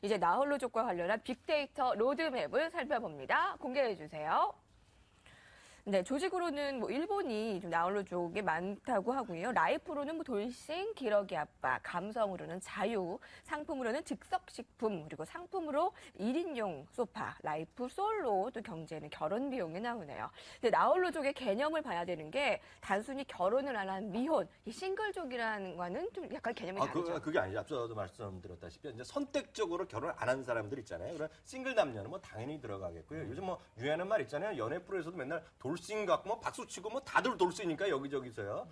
이제 나홀로족과 관련한 빅데이터 로드맵을 살펴봅니다. 공개해 주세요. 네, 조직으로는 일본이 좀 나홀로족이 많다고 하고요. 라이프로는 돌싱, 기러기 아빠, 감성으로는 자유, 상품으로는 즉석식품, 그리고 상품으로 1인용 소파, 라이프 솔로, 또 경제는 결혼 비용이 나오네요. 근데 나홀로족의 개념을 봐야 되는 게 단순히 결혼을 안 한 미혼, 이 싱글족이라는 거는 좀 약간 개념이 다르죠. 그게 아니죠. 앞서도 말씀드렸다시피 이제 선택적으로 결혼 안 한 사람들 있잖아요. 그런 싱글 남녀는 당연히 들어가겠고요. 요즘 유행하는 말 있잖아요. 연애 프로에서도 맨날 돌싱 갖고 박수 치고 다들 돌싱이니까 여기저기서요.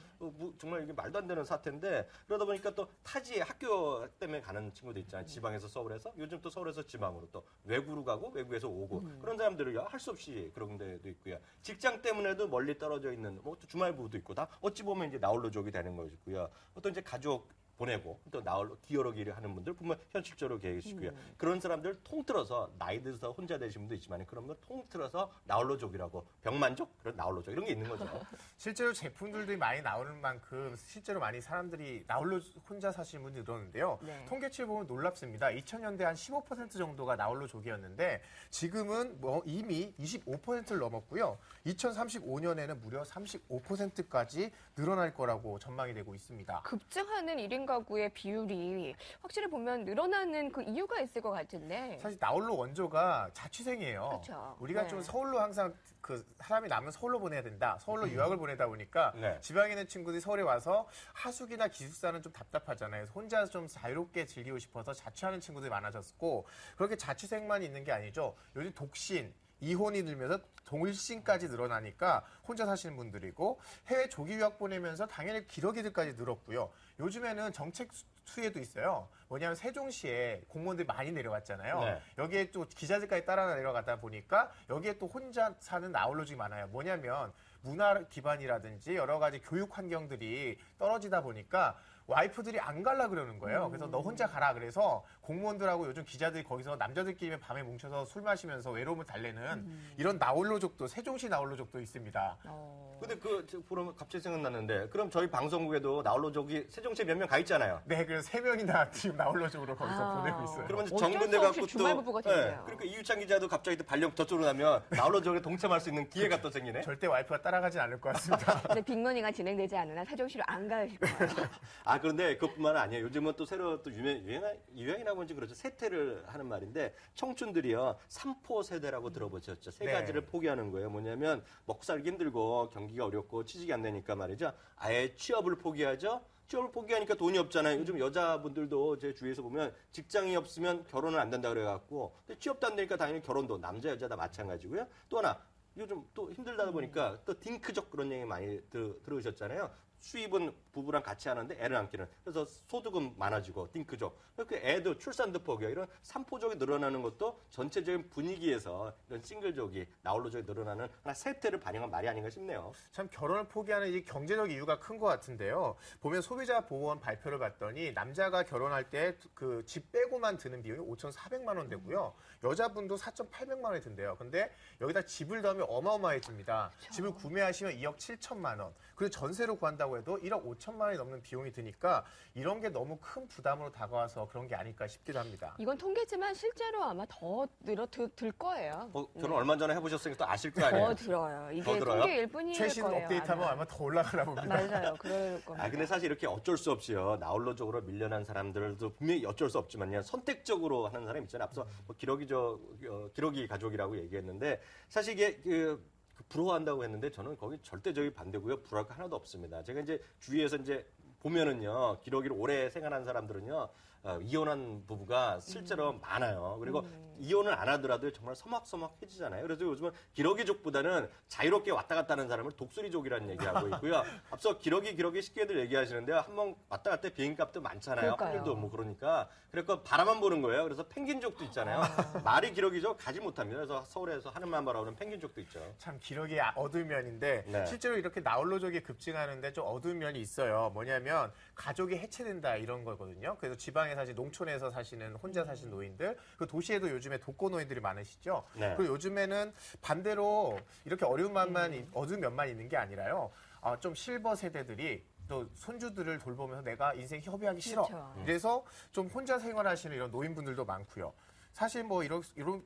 정말 이게 말도 안 되는 사태인데 그러다 보니까 또 타지에 학교 때문에 가는 친구들 있잖아요. 지방에서 서울에서 요즘 또 서울에서 지방으로 또 외구로 가고 외구에서 오고 그런 사람들이 할 수 없이 그런 데도 있고요. 직장 때문에도 멀리 떨어져 있는 또 주말 부부도 있고 다 어찌 보면 이제 나홀로족이 되는 것이고요. 또 이제 가족 보내고 또 기어러기를 하는 분들 보면 현실적으로 계시고요. 그런 사람들 통틀어서 나이 들어서 혼자 되신 분도 있지만 그런 분 통틀어서 나홀로족이라고 병만족 그런 나홀로족 이런 게 있는 거죠. 실제로 제품들도 많이 나오는 만큼 실제로 많이 사람들이 나홀로 혼자 사시는 분들이 늘었는데요. 네. 통계치를 보면 놀랍습니다. 2000년대 한 15% 정도가 나홀로족이었는데 지금은 이미 25%를 넘었고요. 2035년에는 무려 35%까지 늘어날 거라고 전망이 되고 있습니다. 급증하는 1인 가구의 비율이 확실히 보면 늘어나는 그 이유가 있을 것 같은데. 사실 나홀로 원조가 자취생이에요. 그쵸. 우리가 네. 좀 서울로 항상 사람이 나면 서울로 보내야 된다. 서울로 유학을 보내다 보니까 네. 지방에 있는 친구들이 서울에 와서 하숙이나 기숙사는 좀 답답하잖아요. 그래서 혼자 좀 자유롭게 즐기고 싶어서 자취하는 친구들이 많아졌고 그렇게 자취생만 있는 게 아니죠. 요즘 독신, 이혼이 늘면서 동일신까지 늘어나니까 혼자 사시는 분들이고 해외 조기 유학 보내면서 당연히 기러기들까지 늘었고요. 요즘에는 정책 수혜도 있어요. 뭐냐면 세종시에 공무원들이 많이 내려왔잖아요. 네. 여기에 또 기자들까지 따라 내려가다 보니까 여기에 또 혼자 사는 나홀로족이 많아요. 뭐냐면 문화 기반이라든지 여러 가지 교육 환경들이 떨어지다 보니까 와이프들이 안 갈라 그러는 거예요. 그래서 너 혼자 가라. 그래서 공무원들하고 요즘 기자들이 거기서 남자들끼리 밤에 뭉쳐서 술 마시면서 외로움을 달래는 이런 나홀로족도 세종시 나홀로족도 있습니다. 근데 보면 갑자기 생각났는데 그럼 저희 방송국에도 나홀로족이 세종시에 몇 명 가 있잖아요. 네, 그래서 3명이나 지금 나홀로족으로 거기서 보내고 있어요. 그러면 이제 어쩔 정근대 수 없이 갖고 주말 부부가 됐네요. 그러니까 이유찬 기자도 갑자기 또 발령 저쪽으로 나면 나홀로족에 동참할 수 있는 기회가 또 생기네. 절대 와이프가 따라가진 않을 것 같습니다. 근데 빅머니가 진행되지 않는 한 세종시로 안 가실 거예요. 그런데 그것뿐만 아니에요. 요즘은 또 새로 또 유행이라고 하는지 그렇죠. 세태를 하는 말인데 청춘들이요. 3포 세대라고 들어보셨죠. 세 네. 가지를 포기하는 거예요. 뭐냐면 먹고 살기 힘들고 경기가 어렵고 취직이 안 되니까 말이죠. 아예 취업을 포기하죠. 취업을 포기하니까 돈이 없잖아요. 요즘 여자분들도 제 주위에서 보면 직장이 없으면 결혼은 안 된다 그래갖고 근데 취업도 안 되니까 당연히 결혼도 남자 여자 다 마찬가지고요. 또 하나 요즘 또 힘들다 보니까 또 딩크족 그런 얘기 많이 들으셨잖아요. 수입은 부부랑 같이 하는데 애를 안 키는. 그래서 소득은 많아지고 딩크족. 그렇게 애도 출산도 포기야. 이런 삼포족이 늘어나는 것도 전체적인 분위기에서 이런 싱글족이 나홀로족이 늘어나는 하나 세태를 반영한 말이 아닌가 싶네요. 참 결혼을 포기하는 이 경제적 이유가 큰 것 같은데요. 보면 소비자 보호원 발표를 봤더니 남자가 결혼할 때 그 집 빼고만 드는 비용이 5,400만 원 되고요. 여자분도 4,800만 원이 든대요. 근데 여기다 집을 더하면 어마어마해집니다. 그렇죠. 집을 구매하시면 2억 7천만 원. 그리고 전세로 구한다고 해도 1억 5천만 원이 넘는 비용이 드니까 이런 게 너무 큰 부담으로 다가와서 그런 게 아닐까 싶기도 합니다. 이건 통계지만 실제로 아마 더 들 거예요. 결혼 얼마 전에 해보셨으니까 또 아실 거 아니에요. 더 들어요. 이게 더 들어요? 통계일 뿐일 최신 거예요. 업데이트하면 아마 더 올라가나 봅니다. 맞아요. 그럴 겁니다. 근데 사실 이렇게 어쩔 수 없이요. 나홀로족으로 밀려난 사람들도 분명히 어쩔 수 없지만요. 선택적으로 하는 사람 있잖아요. 앞서 기러기 가족이라고 얘기했는데 사실 이게 부러워한다고 했는데 저는 거기 절대적인 반대고요. 부러울 거 하나도 없습니다. 제가 이제 주위에서 이제 보면은요. 기러기를 오래 생활한 사람들은요. 이혼한 부부가 실제로 많아요. 그리고 이혼을 안 하더라도 정말 서먹서먹해지잖아요. 그래서 요즘은 기러기족보다는 자유롭게 왔다 갔다 하는 사람을 독수리족이라는 얘기하고 있고요. 앞서 기러기 쉽게들 얘기하시는데 한번 왔다 갔다 비행값도 많잖아요. 그러니까요. 하늘도 뭐 그러니까. 그래서 바라만 보는 거예요. 그래서 펭귄족도 있잖아요. 말이 기러기족 가지 못합니다. 그래서 서울에서 하늘만 바라보는 펭귄족도 있죠. 참 기러기 어두운 면인데 네. 실제로 이렇게 나홀로족이 급증하는데 좀 어두운 면이 있어요. 뭐냐면 가족이 해체된다 이런 거거든요. 그래서 지방에 사실 농촌에서 사시는 혼자 사시는 노인들, 그 도시에도 요즘에 독거 노인들이 많으시죠. 네. 그리고 요즘에는 반대로 이렇게 어두운 면만 있는 게 아니라요. 좀 실버 세대들이 또 손주들을 돌보면서 내가 인생 협의하기 싫어. 그렇죠. 그래서 좀 혼자 생활하시는 이런 노인분들도 많고요. 사실 뭐 이런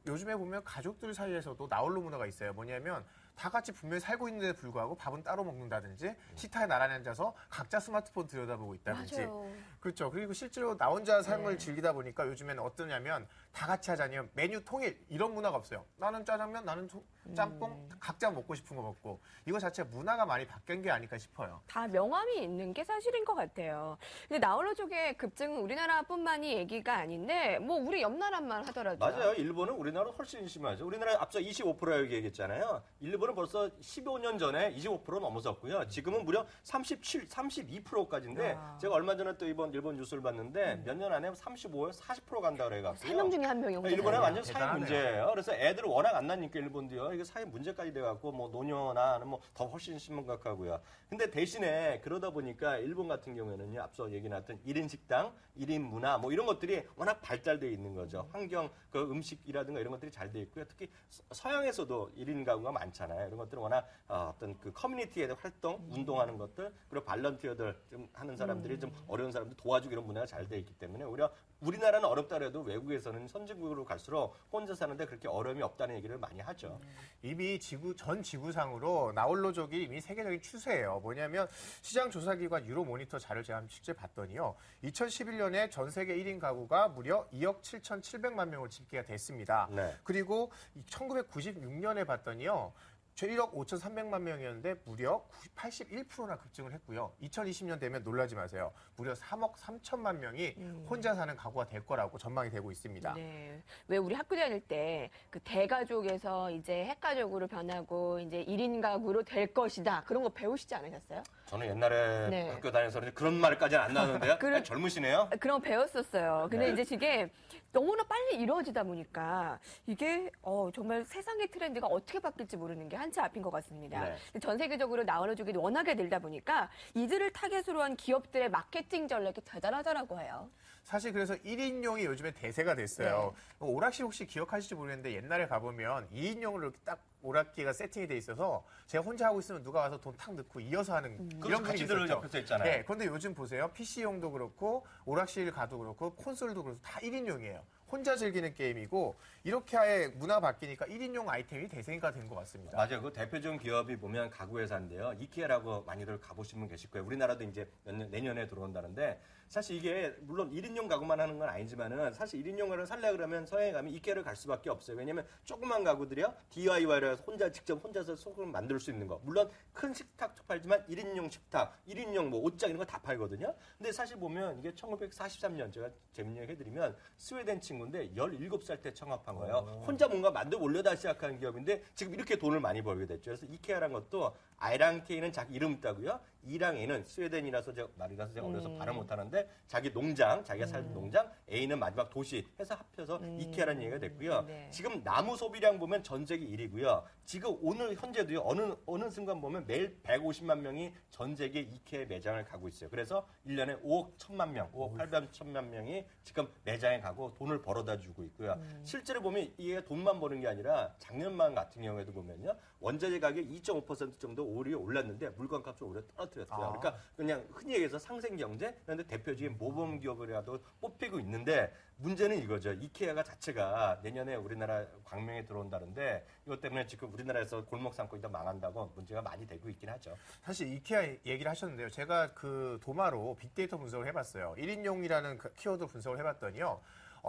요즘에 보면 가족들 사이에서도 나홀로 문화가 있어요. 뭐냐면 다 같이 분명히 살고 있는데 불구하고 밥은 따로 먹는다든지 식탁에 나란히 앉아서 각자 스마트폰 들여다보고 있다든지. 맞아요. 그렇죠. 그리고 실제로 나 혼자 삶을 네. 즐기다 보니까 요즘에는 어떠냐면 다 같이 하자니요. 메뉴 통일 이런 문화가 없어요. 나는 짜장면, 나는 짬뽕, 각자 먹고 싶은 거 먹고. 이거 자체 문화가 많이 바뀐 게 아닐까 싶어요. 다 명함이 있는 게 사실인 것 같아요. 근데 나홀로족의 급증은 우리나라뿐만이 얘기가 아닌데 뭐 우리 옆 나라만 하더라도 맞아요. 일본은 우리나라 훨씬 심하죠. 우리나라 앞서 25%라고 얘기했잖아요. 일본은 벌써 15년 전에 25% 넘어섰고요. 지금은 무려 32%까지인데 야. 제가 얼마 전에 또 이번 일본 뉴스를 봤는데 몇 년 안에 35에서 40% 간다 그래갖고요. 3명 중에 1명이 혼자 일본은 살아요. 완전 사회 대단하네요. 문제예요. 그래서 애들 워낙 안 낳으니까 일본도요. 이게 사회 문제까지 돼갖고 뭐 노년화 뭐 더 훨씬 심각하고요. 근데 대신에 그러다 보니까 일본 같은 경우에는요. 앞서 얘기 나왔던 1인 식당, 1인 문화 뭐 이런 것들이 워낙 발달되어 있는 거죠. 환경, 그 음식이라든가 이런 것들이 잘 돼 있고요. 특히 서양에서도 1인 가구가 많잖아요. 이런 것들은 워낙 어떤 그 커뮤니티의 활동, 운동하는 것들, 그리고 발런티어들 좀 하는 사람들이 좀 어려운 사람들 도와주고 이런 문화가 잘 돼 있기 때문에 오히려 우리나라는 어렵다 그래도 외국에서는 선진국으로 갈수록 혼자 사는데 그렇게 어려움이 없다는 얘기를 많이 하죠. 이미 전 지구상으로 나홀로족이 이미 세계적인 추세예요. 뭐냐면 시장 조사기관 유로모니터 자료를 제가 실제 봤더니요. 2011년에 전 세계 1인 가구가 무려 2억 7,700만 명으로 집계가 됐습니다. 네. 그리고 1996년에 봤더니요. 1억 5,300만 명이었는데 무려 81%나 급증을 했고요. 2020년 되면 놀라지 마세요. 무려 3억 3천만 명이 혼자 사는 가구가 될 거라고 전망이 되고 있습니다. 네. 왜 우리 학교 다닐 때 그 대가족에서 이제 핵가족으로 변하고 이제 1인 가구로 될 것이다. 그런 거 배우시지 않으셨어요? 저는 옛날에 네. 학교 다녀서 그런 말까지는 안 나왔는데요. 그런- 젊으시네요. 그런 거 배웠었어요. 근데 네. 이제 이게 너무나 빨리 이루어지다 보니까 이게 정말 세상의 트렌드가 어떻게 바뀔지 모르는 게 한치 앞인 것 같습니다. 네. 근데 전 세계적으로 나홀로족이 워낙에 늘다 보니까 이들을 타겟으로 한 기업들의 마케팅 전략이 대단하다라고 해요. 사실 그래서 1인용이 요즘에 대세가 됐어요. 오락실 혹시 기억하실지 모르겠는데 옛날에 가보면 2인용으로 이렇게 딱 오락기가 세팅이 돼 있어서 제가 혼자 하고 있으면 누가 와서 돈 탁 넣고 이어서 하는 그렇죠. 이런 분위기 같이 들을 있었죠. 옆에서 있잖아요. 네, 그런데 요즘 보세요. PC용도 그렇고 오락실 가도 그렇고 콘솔도 그렇고 다 1인용이에요. 혼자 즐기는 게임이고 이렇게 아예 문화 바뀌니까 1인용 아이템이 대세가 된 것 같습니다. 맞아요. 그 대표적인 기업이 보면 가구 회사인데요. 이케아라고 많이들 가보신 분 계실 거예요. 우리나라도 이제 내년에 들어온다는데 사실 이게 물론 1인용 가구만 하는 건 아니지만은 사실 1인용을 살려 그러면 서해에 가면 이케아를 갈 수밖에 없어요. 왜냐면 조그만 가구들이요. DIY로 해서 직접 혼자서 소금 만들 수 있는 거. 물론 큰 식탁도 팔지만 1인용 식탁, 1인용 뭐 옷장 이런 거 다 팔거든요. 근데 사실 보면 이게 1943년 제가 재밌는 얘기 해드리면 스웨덴 친구인데 17살 때 창업한 거예요. 혼자 뭔가 만들어 올려다 시작한 기업인데 지금 이렇게 돈을 많이 벌게 됐죠. 그래서 이케아라는 것도 I랑 K는 자기 이름 있다고요. E랑 A는 스웨덴이라서 제가 말이라서 제가 어려서 발음 못하는데 자기 농장, 자기가 살던 농장, A는 마지막 도시 해서 합쳐서 이케아라는 얘기가 됐고요. 네. 지금 나무 소비량 보면 전 세계 1위고요. 지금 오늘 현재도요. 어느 순간 보면 매일 150만 명이 전 세계 이케아 매장을 가고 있어요. 그래서 1년에 5억 1천만 명, 5억 8천만 명이 지금 매장에 가고 돈을 벌어다 주고 있고요. 실제로 보면 이게 돈만 버는 게 아니라 작년만 같은 경우에도 보면요. 원자재 가격 2.5% 정도 오히려 올랐는데 물건값을 오히려 떨어뜨렸어요. 그러니까 그냥 흔히 얘기해서 상생 경제, 그런데 대표적인 모범 기업이라도 뽑히고 있는데 문제는 이거죠. 이케아가 자체가 내년에 우리나라 광명에 들어온다는데 이것 때문에 지금 우리나라에서 골목 상권이 다 망한다고 문제가 많이 되고 있긴 하죠. 사실 이케아 얘기를 하셨는데요. 제가 그 도마로 빅데이터 분석을 해봤어요. 1인용이라는 그 키워드 분석을 해봤더니요.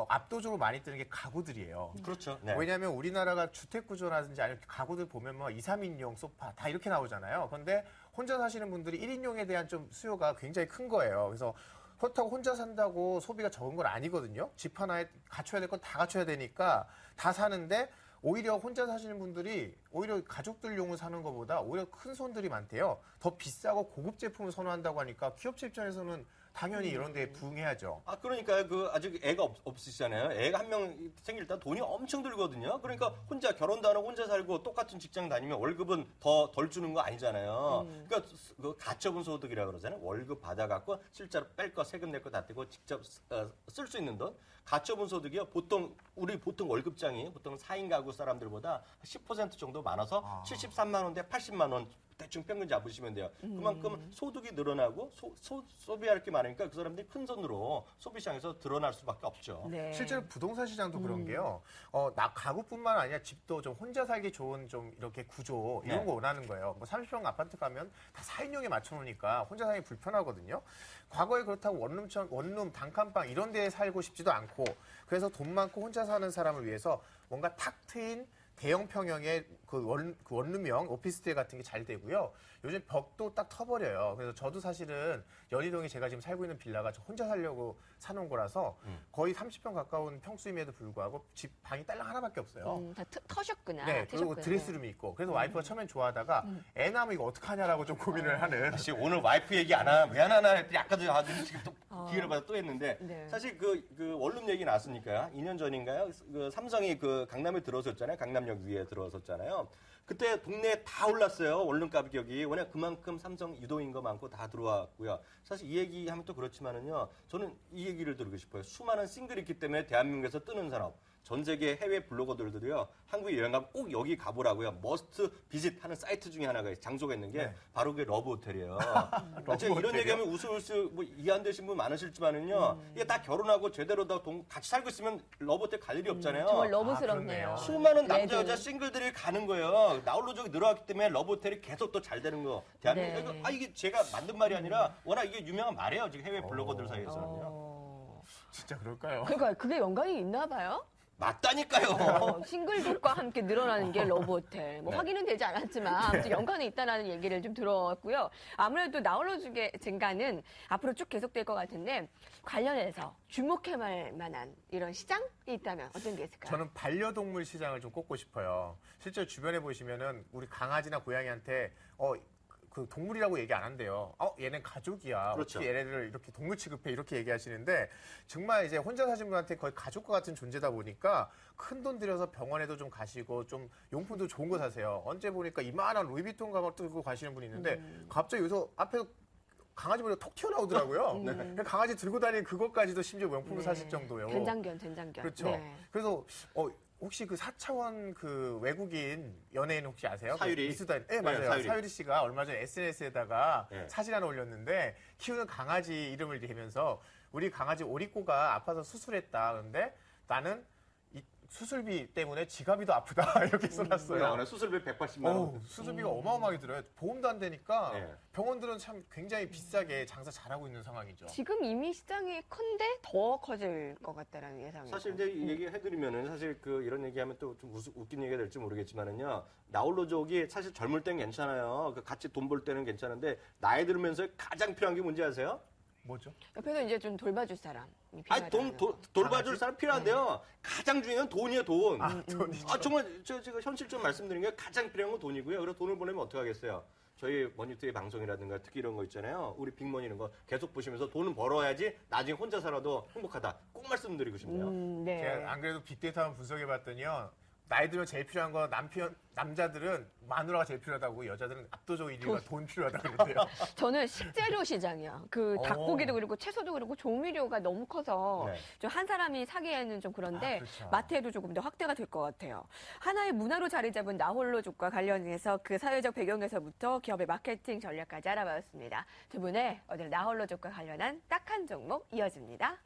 압도적으로 많이 뜨는 게 가구들이에요. 그렇죠. 네. 왜냐하면 우리나라가 주택 구조라든지 아니면 가구들 보면 뭐 2, 3인용 소파 다 이렇게 나오잖아요. 그런데 혼자 사시는 분들이 1인용에 대한 좀 수요가 굉장히 큰 거예요. 그래서 그렇다고 혼자 산다고 소비가 적은 건 아니거든요. 집 하나에 갖춰야 될 건 다 갖춰야 되니까 다 사는데 오히려 혼자 사시는 분들이 오히려 가족들용을 사는 것보다 오히려 큰 손들이 많대요. 더 비싸고 고급 제품을 선호한다고 하니까 기업체 입장에서는 당연히 이런 데에 부응해야죠. 아, 그러니까 그 아직 애가 없으시잖아요. 애가 한 명 생길 때 돈이 엄청 들거든요. 그러니까 혼자 결혼도 안 하고 혼자 살고 똑같은 직장 다니면 월급은 더 덜 주는 거 아니잖아요. 그러니까 그 가처분 소득이라고 그러잖아요. 월급 받아갖고 실제로 뺄 거 세금 낼 거 다 떼고 직접 쓸 수 있는 돈. 가처분 소득이요. 우리 보통 월급장이 보통 4인 가구 사람들보다 10% 정도 많아서 73만 원 대 80만 원 대충 평균 잡으시면 돼요. 그만큼 소득이 늘어나고 소비할 게 많으니까 그 사람들이 큰 손으로 소비 시장에서 드러날 수밖에 없죠. 네. 실제로 부동산 시장도 그런 게요. 나 가구뿐만 아니라 집도 좀 혼자 살기 좋은 좀 이렇게 구조 이런 네. 거 원하는 거예요. 뭐 30평 아파트 가면 다 4인용에 맞춰놓으니까 혼자 살기 불편하거든요. 과거에 그렇다고 원룸 단칸방 이런 데에 살고 싶지도 않고 그래서 돈 많고 혼자 사는 사람을 위해서 뭔가 탁 트인 대형 평형의 그 원룸형 오피스텔 같은 게 잘 되고요. 요즘 벽도 딱 터버려요. 그래서 저도 사실은 연희동에 제가 지금 살고 있는 빌라가 저 혼자 살려고 사놓은 거라서 거의 30평 가까운 평수임에도 불구하고 집 방이 딸랑 하나밖에 없어요. 다 터셨구나. 네, 그리고 트셨구나. 드레스룸이 있고. 그래서 와이프가 처음엔 좋아하다가 애 낳으면 이거 어떡하냐라고 좀 고민을 하는. 사실 오늘 와이프 얘기 안 하나 왜 안 하나 했더니 아까도 아주 지금 또 기회를 받아 또 했는데 네. 사실 그 원룸 얘기 나왔으니까 2년 전인가요? 그 삼성이 그 강남에 들어섰잖아요. 강남역 위에 들어섰잖아요. 그때 동네에 다 올랐어요. 원룸 가격이. 워낙 그만큼 삼성 유도인 거 많고 다 들어왔고요. 사실 이 얘기하면 또 그렇지만은요. 저는 이 얘기를 들고 싶어요. 수많은 싱글이 있기 때문에 대한민국에서 뜨는 산업. 전 세계 해외 블로거들도요. 한국에 여행 가면 꼭 여기 가보라고요. 머스트 비짓 하는 사이트 중에 하나가 있어요. 장소가 있는 게 네. 바로 그게 러브 호텔이에요. 러브 이런 호텔이요? 얘기하면 웃을 뭐 이해 안 되신 분 많으실지만은요. 이게 다 결혼하고 제대로 다 같이 살고 있으면 러브 호텔 갈 일이 없잖아요. 정말 그렇네요. 러브스럽네요. 수많은 남자 레드. 여자 싱글들이 가는 거예요. 나홀로족이 늘어났기 때문에 러브 호텔이 계속 또 잘 되는 거. 대한민국 네. 이게 제가 만든 말이 아니라 워낙 이게 유명한 말이에요. 지금 해외 블로거들 사이에서는요. 진짜 그럴까요? 그러니까 그게 연관이 있나 봐요. 맞다니까요. 싱글족과 함께 늘어나는 게 러브호텔. 뭐 네. 확인은 되지 않았지만 아무튼 연관이 있다는 얘기를 좀 들었고요. 아무래도 나홀로족의 증가는 앞으로 쭉 계속될 것 같은데 관련해서 주목해볼 만한 이런 시장이 있다면 어떤 게 있을까요? 저는 반려동물 시장을 좀 꼽고 싶어요. 실제 주변에 보시면은 우리 강아지나 고양이한테 그 동물이라고 얘기 안 한대요. 얘는 가족이야. 그렇죠. 어떻게 얘네들을 이렇게 동물 취급해 이렇게 얘기하시는데 정말 이제 혼자 사신 분한테 거의 가족과 같은 존재다 보니까 큰 돈 들여서 병원에도 좀 가시고 좀 용품도 좋은 거 사세요. 언제 보니까 이만한 루이비통 가방 들고 가시는 분이 있는데 갑자기 여기서 앞에서 강아지 보니까 톡 튀어나오더라고요. 그러니까 강아지 들고 다니는 그것까지도 심지어 명품을 사실 정도예요. 된장견. 그렇죠. 네. 그래서 혹시 그 4차원 그 외국인 연예인 혹시 아세요? 사유리. 네, 맞아요. 사유리. 사유리 씨가 얼마 전에 SNS에다가 네. 사진 하나 올렸는데 키우는 강아지 이름을 대면서 우리 강아지 오리꼬가 아파서 수술했다. 그런데 나는 이 수술비 때문에 지갑이 더 아프다. 이렇게 써놨어요. 수술비 180만 원. 수술비가 어마어마하게 들어요. 보험도 안 되니까 네. 병원들은 참 굉장히 비싸게 장사 잘하고 있는 상황이죠. 지금 이미 시장이 큰데 더 커질 것 같다라는 예상이. 사실 이제 이 얘기 해드리면은 사실 그 이런 얘기하면 또 좀 웃긴 얘기가 될지 모르겠지만은요. 나홀로족이 사실 젊을 땐 괜찮아요. 그 같이 돈 벌 때는 괜찮은데 나이 들면서 가장 필요한 게 뭔지 아세요? 뭐죠? 옆에서 이제 좀 돌봐줄 사람이 아니 필요하다는 거. 돌봐줄 사람 필요한데요. 가장 중요한 건 돈이에요, 돈. 돈이죠. 정말 제가 현실적으로 말씀드린 게 가장 필요한 건 돈이고요. 그래서 돈을 보내면 어떻게 하겠어요? 저희 머니투의 방송이라든가 특히 이런 거 있잖아요. 우리 빅머니 이런 거 계속 보시면서 돈은 벌어야지 나중에 혼자 살아도 행복하다. 꼭 말씀드리고 싶네요. 네. 제가 안 그래도 빅데이터 한번 분석해봤더니요. 나이 들면 제일 필요한 건 남자들은 마누라가 제일 필요하다고 여자들은 압도적 1위가 돈 필요하다고 그러는데요. 저는 식재료 시장이야. 그 닭고기도 그렇고 채소도 그렇고 조미료가 너무 커서 네. 좀 한 사람이 사기에는 좀 그런데 그렇죠. 마트에도 조금 더 확대가 될 것 같아요. 하나의 문화로 자리 잡은 나홀로족과 관련해서 그 사회적 배경에서부터 기업의 마케팅 전략까지 알아봤습니다. 두 분의 오늘 나홀로족과 관련한 딱한 종목 이어집니다.